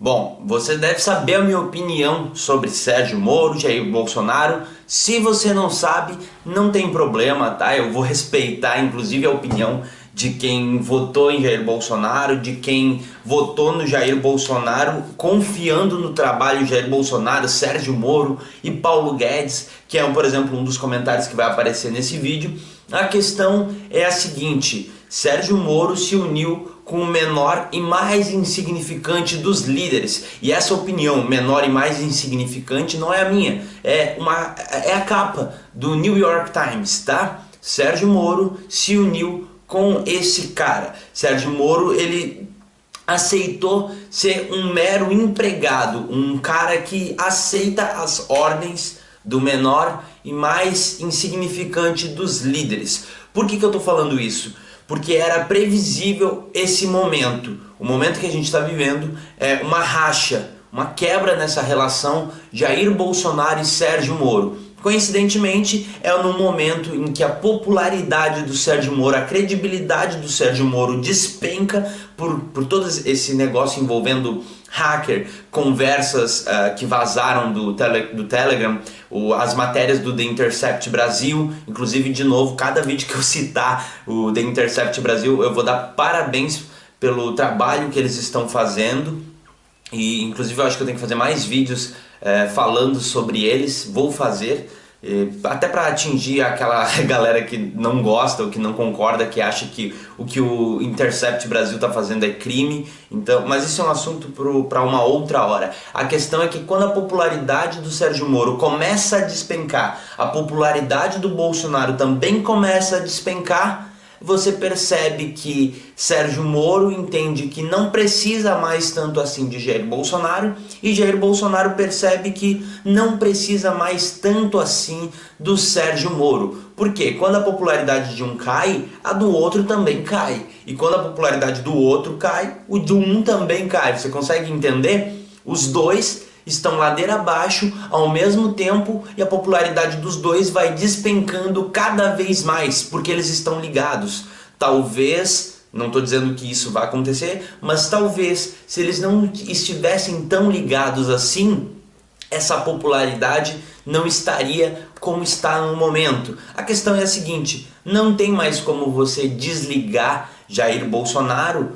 Bom, você deve saber a minha opinião sobre Sérgio Moro, Jair Bolsonaro. Se você não sabe, não tem problema, tá? Eu vou respeitar inclusive a opinião de quem votou em Jair Bolsonaro, de quem votou no Jair Bolsonaro, confiando no trabalho de Jair Bolsonaro, Sérgio Moro e Paulo Guedes, que é, por exemplo, um dos comentários que vai aparecer nesse vídeo. A questão é a seguinte: Sérgio Moro se uniu com o menor e mais insignificante dos líderes. E essa opinião, menor e mais insignificante, não é a minha, é a capa do New York Times, tá? Sérgio Moro se uniu com esse cara. Sérgio Moro, ele aceitou ser um mero empregado, um cara que aceita as ordens do menor e mais insignificante dos líderes. Por que eu tô falando isso? Porque era previsível esse momento. O momento que a gente está vivendo é uma racha, uma quebra nessa relação Jair Bolsonaro e Sérgio Moro. Coincidentemente, é no momento em que a popularidade do Sérgio Moro, a credibilidade do Sérgio Moro despenca por todo esse negócio envolvendo hacker, conversas que vazaram do Telegram, as matérias do The Intercept Brasil. Inclusive, de novo, cada vídeo que eu citar o The Intercept Brasil, eu vou dar parabéns pelo trabalho que eles estão fazendo. E inclusive eu acho que eu tenho que fazer mais vídeos falando sobre eles. Vou fazer, até para atingir aquela galera que não gosta ou que não concorda, que acha que o que o Intercept Brasil está fazendo é crime. Então, mas isso é um assunto para uma outra hora. A questão é que quando a popularidade do Sérgio Moro começa a despencar, a popularidade do Bolsonaro também começa a despencar, você percebe que Sérgio Moro entende que não precisa mais tanto assim de Jair Bolsonaro, e Jair Bolsonaro percebe que não precisa mais tanto assim do Sérgio Moro. Por quê? Quando a popularidade de um cai, a do outro também cai. E quando a popularidade do outro cai, o do um também cai. Você consegue entender? Os dois estão ladeira abaixo ao mesmo tempo e a popularidade dos dois vai despencando cada vez mais, porque eles estão ligados. Talvez, não estou dizendo que isso vai acontecer, mas talvez, se eles não estivessem tão ligados assim, essa popularidade não estaria como está no momento. A questão é a seguinte: não tem mais como você desligar Jair Bolsonaro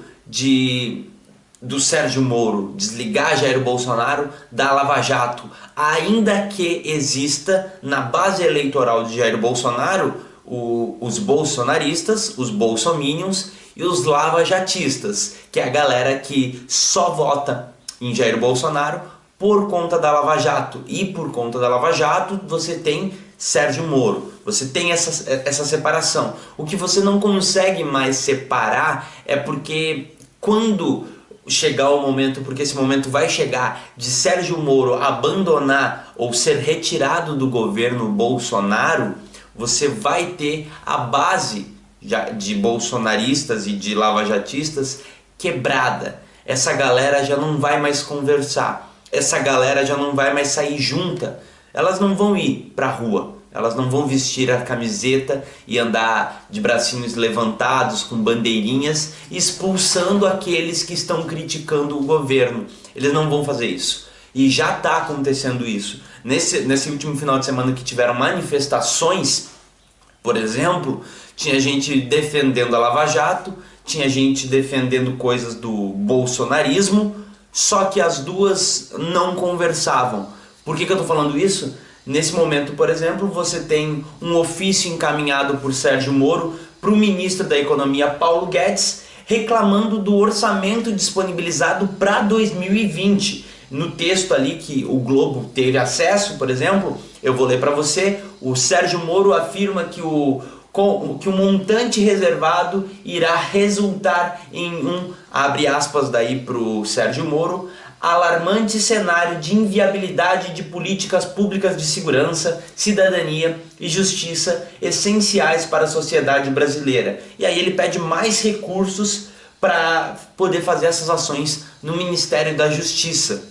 do Sérgio Moro, desligar Jair Bolsonaro da Lava Jato, ainda que exista na base eleitoral de Jair Bolsonaro os bolsonaristas, os bolsominions e os lavajatistas, que é a galera que só vota em Jair Bolsonaro por conta da Lava Jato. E por conta da Lava Jato você tem Sérgio Moro, você tem essa separação. O que você não consegue mais separar é porque quando chegar o momento, porque esse momento vai chegar, de Sérgio Moro abandonar ou ser retirado do governo Bolsonaro, você vai ter a base de bolsonaristas e de lavajatistas quebrada. Essa galera já não vai mais conversar, essa galera já não vai mais sair junta, elas não vão ir pra rua. Elas não vão vestir a camiseta e andar de bracinhos levantados com bandeirinhas expulsando aqueles que estão criticando o governo. Eles não vão fazer isso. E já está acontecendo isso. Nesse último final de semana que tiveram manifestações, por exemplo, tinha gente defendendo a Lava Jato, tinha gente defendendo coisas do bolsonarismo, só que as duas não conversavam. Por que eu estou falando isso? Nesse momento, por exemplo, você tem um ofício encaminhado por Sérgio Moro para o ministro da Economia, Paulo Guedes, reclamando do orçamento disponibilizado para 2020. No texto ali que o Globo teve acesso, por exemplo, eu vou ler para você, o Sérgio Moro afirma que o montante reservado irá resultar em abre aspas daí para o Sérgio Moro, alarmante cenário de inviabilidade de políticas públicas de segurança, cidadania e justiça essenciais para a sociedade brasileira. E aí ele pede mais recursos para poder fazer essas ações no Ministério da Justiça.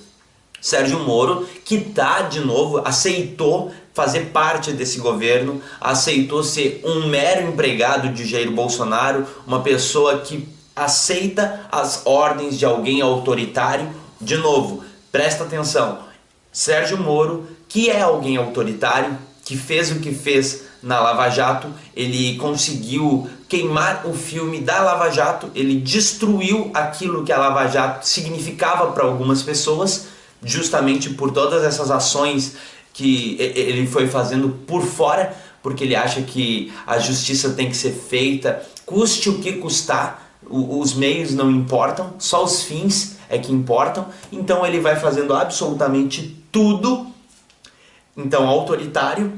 Sérgio Moro, que de novo, aceitou fazer parte desse governo, aceitou ser um mero empregado de Jair Bolsonaro, uma pessoa que aceita as ordens de alguém autoritário, De novo, presta atenção. Sérgio Moro, que é alguém autoritário, que fez o que fez na Lava Jato, ele conseguiu queimar o filme da Lava Jato, ele destruiu aquilo que a Lava Jato significava para algumas pessoas, justamente por todas essas ações que ele foi fazendo por fora, porque ele acha que a justiça tem que ser feita, custe o que custar, os meios não importam, só os fins é que importam, então ele vai fazendo absolutamente tudo. Então, autoritário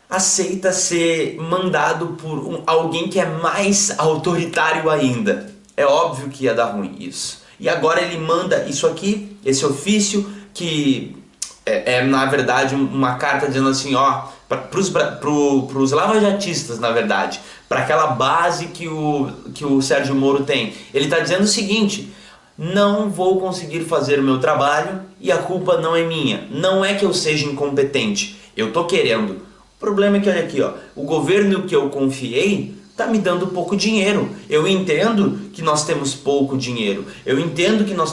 aceita ser mandado por alguém que é mais autoritário ainda. É óbvio que ia dar ruim isso. E agora ele manda isso aqui, esse ofício, que é na verdade uma carta dizendo assim, ó, pros lavajatistas, na verdade, para aquela base que o Sérgio Moro tem. Ele está dizendo o seguinte: não vou conseguir fazer o meu trabalho e a culpa não é minha. Não é que eu seja incompetente, eu tô querendo. O problema é que, olha aqui, ó, o governo que eu confiei tá me dando pouco dinheiro. Eu entendo que nós temos pouco dinheiro. Eu entendo que nós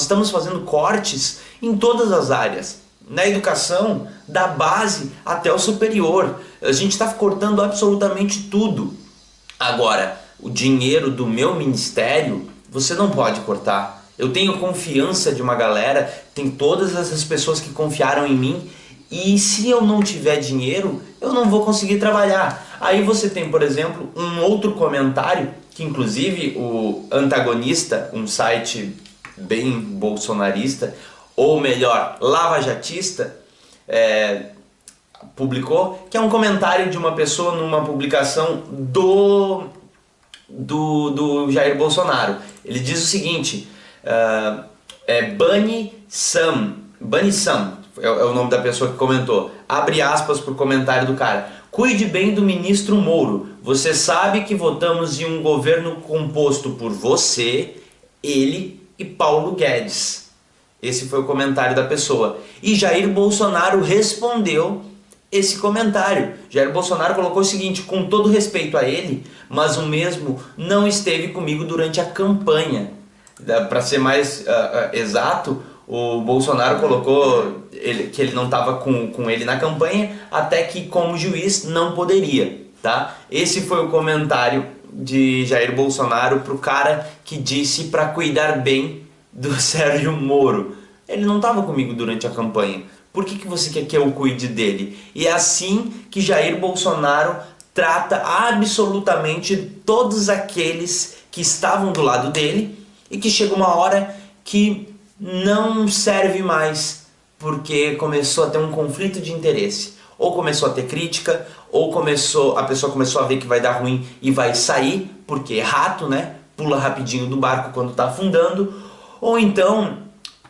estamos fazendo cortes em todas as áreas. Na educação, da base até o superior. A gente está cortando absolutamente tudo. Agora, o dinheiro do meu ministério, você não pode cortar. Eu tenho confiança de uma galera, tem todas essas pessoas que confiaram em mim, e se eu não tiver dinheiro, eu não vou conseguir trabalhar. Aí você tem, por exemplo, um outro comentário, que inclusive o Antagonista, um site bem bolsonarista, ou melhor, lavajatista, publicou, que é um comentário de uma pessoa numa publicação do Jair Bolsonaro. Ele diz o seguinte, Bunny Sam é o nome da pessoa que comentou, abre aspas pro comentário do cara: cuide bem do ministro Moro, você sabe que votamos em um governo composto por você, ele e Paulo Guedes. Esse foi o comentário da pessoa. E Jair Bolsonaro respondeu esse comentário. Jair Bolsonaro colocou o seguinte: com todo respeito a ele, mas o mesmo não esteve comigo durante a campanha. Para ser mais exato, o Bolsonaro colocou que ele não estava com ele na campanha, até que como juiz não poderia. Tá? Esse foi o comentário de Jair Bolsonaro pro cara que disse para cuidar bem do Sérgio Moro. Ele não estava comigo durante a campanha. Por que você quer que eu cuide dele? E é assim que Jair Bolsonaro trata absolutamente todos aqueles que estavam do lado dele e que chega uma hora que não serve mais, porque começou a ter um conflito de interesse. Ou começou a ter crítica, ou a pessoa começou a ver que vai dar ruim e vai sair, porque é rato, né? Pula rapidinho do barco quando está afundando. Ou então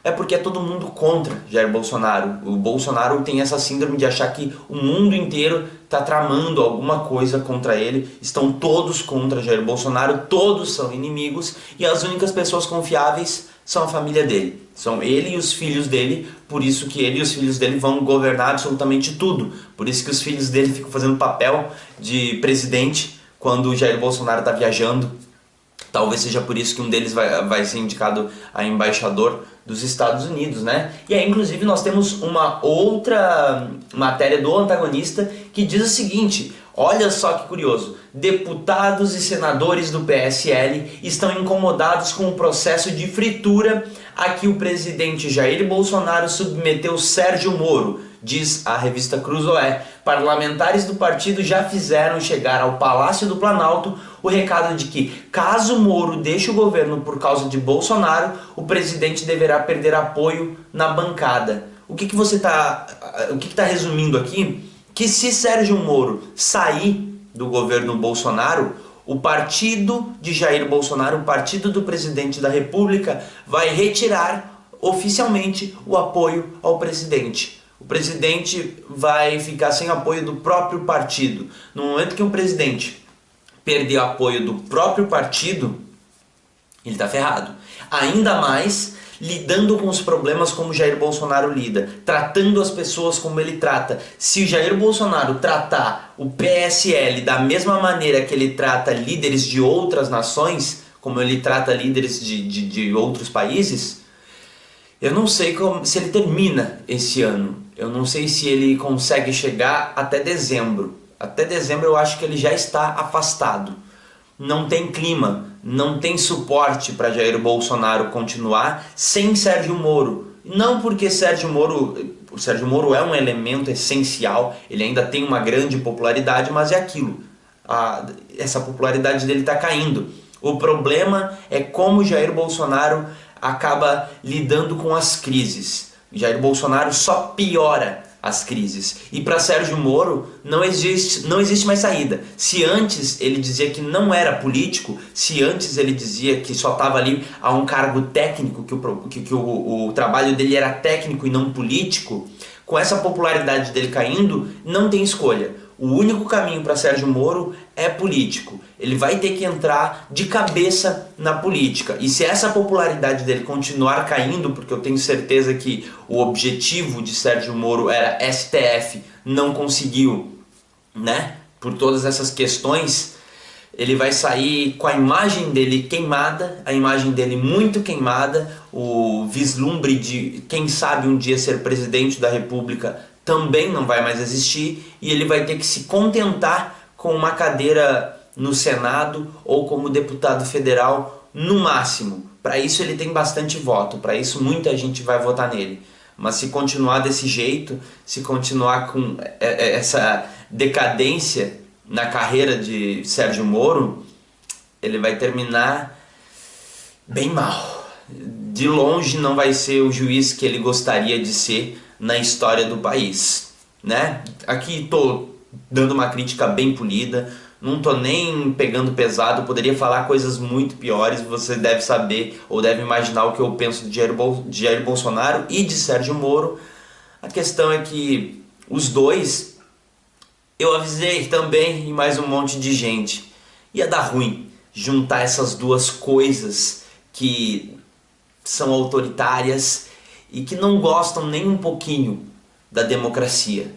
é porque é todo mundo contra Jair Bolsonaro. O Bolsonaro tem essa síndrome de achar que o mundo inteiro está tramando alguma coisa contra ele. Estão todos contra Jair Bolsonaro, todos são inimigos, e as únicas pessoas confiáveis são a família dele. São ele e os filhos dele, por isso que ele e os filhos dele vão governar absolutamente tudo. Por isso que os filhos dele ficam fazendo papel de presidente quando o Jair Bolsonaro está viajando. Talvez seja por isso que um deles vai ser indicado a embaixador dos Estados Unidos, né? E aí, inclusive, nós temos uma outra matéria do Antagonista que diz o seguinte: olha só que curioso, deputados e senadores do PSL estão incomodados com o processo de fritura a que o presidente Jair Bolsonaro submeteu Sérgio Moro, diz a revista Cruzoé. Parlamentares do partido já fizeram chegar ao Palácio do Planalto o recado de que, caso Moro deixe o governo por causa de Bolsonaro, o presidente deverá perder apoio na bancada. O que está resumindo aqui? Que se Sérgio Moro sair do governo Bolsonaro, o partido de Jair Bolsonaro, o partido do presidente da República, vai retirar oficialmente o apoio ao presidente. O presidente vai ficar sem apoio do próprio partido. No momento que o presidente perder apoio do próprio partido, ele está ferrado. Ainda mais lidando com os problemas como Jair Bolsonaro lida, tratando as pessoas como ele trata. Se Jair Bolsonaro tratar o PSL da mesma maneira que ele trata líderes de outras nações, como ele trata líderes de outros países, Eu não sei se ele termina esse ano. Eu não sei se ele consegue chegar até dezembro. Até dezembro eu acho que ele já está afastado. Não tem clima, não tem suporte para Jair Bolsonaro continuar sem Sérgio Moro. Não porque o Sérgio Moro é um elemento essencial, ele ainda tem uma grande popularidade, mas é aquilo. Essa popularidade dele está caindo. O problema é como Jair Bolsonaro acaba lidando com as crises. Jair Bolsonaro só piora as crises. E para Sérgio Moro não existe mais saída. Se antes ele dizia que não era político, se antes ele dizia que só estava ali a um cargo técnico, que o trabalho dele era técnico e não político, com essa popularidade dele caindo, não tem escolha. O único caminho para Sérgio Moro é político. Ele vai ter que entrar de cabeça na política. E se essa popularidade dele continuar caindo, porque eu tenho certeza que o objetivo de Sérgio Moro era STF, não conseguiu, né? Por todas essas questões, ele vai sair com a imagem dele queimada, a imagem dele muito queimada, o vislumbre de quem sabe um dia ser presidente da República também não vai mais existir, e ele vai ter que se contentar com uma cadeira no Senado ou como deputado federal no máximo. Para isso ele tem bastante voto, para isso muita gente vai votar nele. Mas se continuar desse jeito, se continuar com essa decadência na carreira de Sérgio Moro, ele vai terminar bem mal. De longe não vai ser o juiz que ele gostaria de ser na história do país, né? Aqui tô dando uma crítica bem polida, não tô nem pegando pesado, poderia falar coisas muito piores, você deve saber ou deve imaginar o que eu penso de Jair Bolsonaro e de Sérgio Moro. A questão é que os dois, eu avisei também e mais um monte de gente, ia dar ruim juntar essas duas coisas que são autoritárias e que não gostam nem um pouquinho da democracia.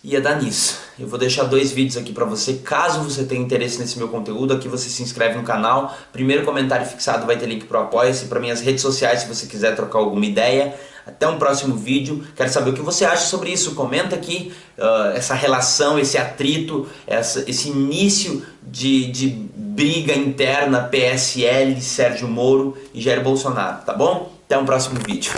Ia dar nisso. Eu vou deixar 2 vídeos aqui pra você, caso você tenha interesse nesse meu conteúdo. Aqui você se inscreve no canal, primeiro comentário fixado vai ter link pro Apoia-se, para minhas redes sociais se você quiser trocar alguma ideia. Até um próximo vídeo, quero saber o que você acha sobre isso, comenta aqui essa relação, esse atrito, esse início de briga interna PSL, Sérgio Moro e Jair Bolsonaro, tá bom? Até um próximo vídeo.